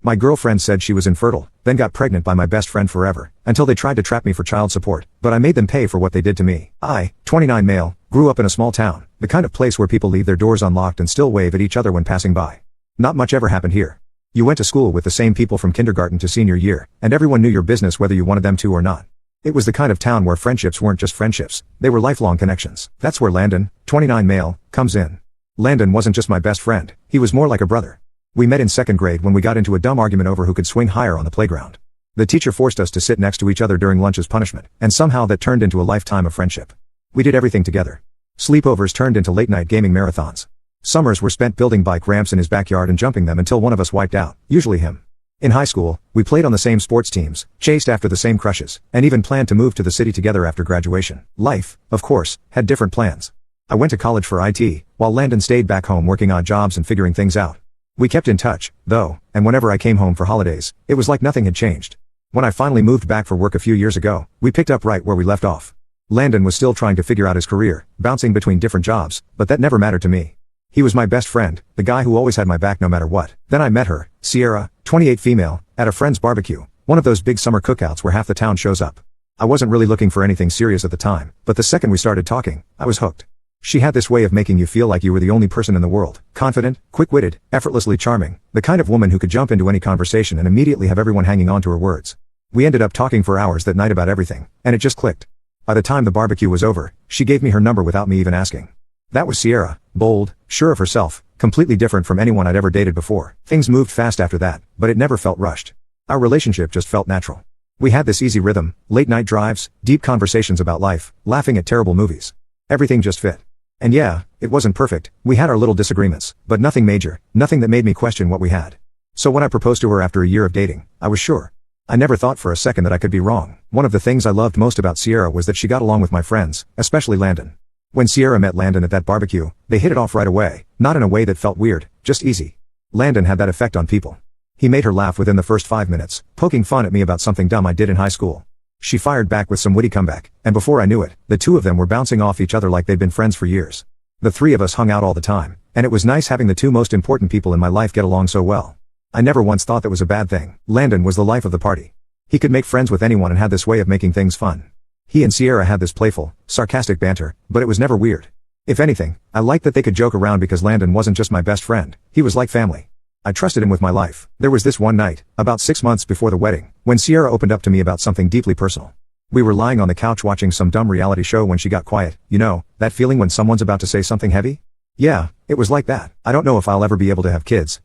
My girlfriend said she was infertile, then got pregnant by my best friend forever, until they tried to trap me for child support, but I made them pay for what they did to me. I, 29 male, grew up in a small town, the kind of place where people leave their doors unlocked and still wave at each other when passing by. Not much ever happened here. You went to school with the same people from kindergarten to senior year, and everyone knew your business whether you wanted them to or not. It was the kind of town where friendships weren't just friendships, they were lifelong connections. That's where Landon, 29 male, comes in. Landon wasn't just my best friend, he was more like a brother. We met in second grade when we got into a dumb argument over who could swing higher on the playground. The teacher forced us to sit next to each other during lunch as punishment, and somehow that turned into a lifetime of friendship. We did everything together. Sleepovers turned into late-night gaming marathons. Summers were spent building bike ramps in his backyard and jumping them until one of us wiped out, usually him. In high school, we played on the same sports teams, chased after the same crushes, and even planned to move to the city together after graduation. Life, of course, had different plans. I went to college for IT, while Landon stayed back home working odd jobs and figuring things out. We kept in touch, though, and whenever I came home for holidays, it was like nothing had changed. When I finally moved back for work a few years ago, we picked up right where we left off. Landon was still trying to figure out his career, bouncing between different jobs, but that never mattered to me. He was my best friend, the guy who always had my back no matter what. Then I met her, Sierra, 28 female, at a friend's barbecue, one of those big summer cookouts where half the town shows up. I wasn't really looking for anything serious at the time, but the second we started talking, I was hooked. She had this way of making you feel like you were the only person in the world, confident, quick-witted, effortlessly charming, the kind of woman who could jump into any conversation and immediately have everyone hanging on to her words. We ended up talking for hours that night about everything, and it just clicked. By the time the barbecue was over, she gave me her number without me even asking. That was Sierra, bold, sure of herself, completely different from anyone I'd ever dated before. Things moved fast after that, but it never felt rushed. Our relationship just felt natural. We had this easy rhythm, late-night drives, deep conversations about life, laughing at terrible movies. Everything just fit. And yeah, it wasn't perfect, we had our little disagreements, but nothing major, nothing that made me question what we had. So when I proposed to her after a year of dating, I was sure. I never thought for a second that I could be wrong. One of the things I loved most about Sierra was that she got along with my friends, especially Landon. When Sierra met Landon at that barbecue, they hit it off right away, not in a way that felt weird, just easy. Landon had that effect on people. He made her laugh within the first 5 minutes, poking fun at me about something dumb I did in high school. She fired back with some witty comeback, and before I knew it, the two of them were bouncing off each other like they'd been friends for years. The three of us hung out all the time, and it was nice having the two most important people in my life get along so well. I never once thought that was a bad thing. Landon was the life of the party. He could make friends with anyone and had this way of making things fun. He and Sierra had this playful, sarcastic banter, but it was never weird. If anything, I liked that they could joke around because Landon wasn't just my best friend, he was like family. I trusted him with my life. There was this one night, about 6 months before the wedding, when Sierra opened up to me about something deeply personal. We were lying on the couch watching some dumb reality show when she got quiet. You know, that feeling when someone's about to say something heavy? Yeah, it was like that. I don't know if I'll ever be able to have kids,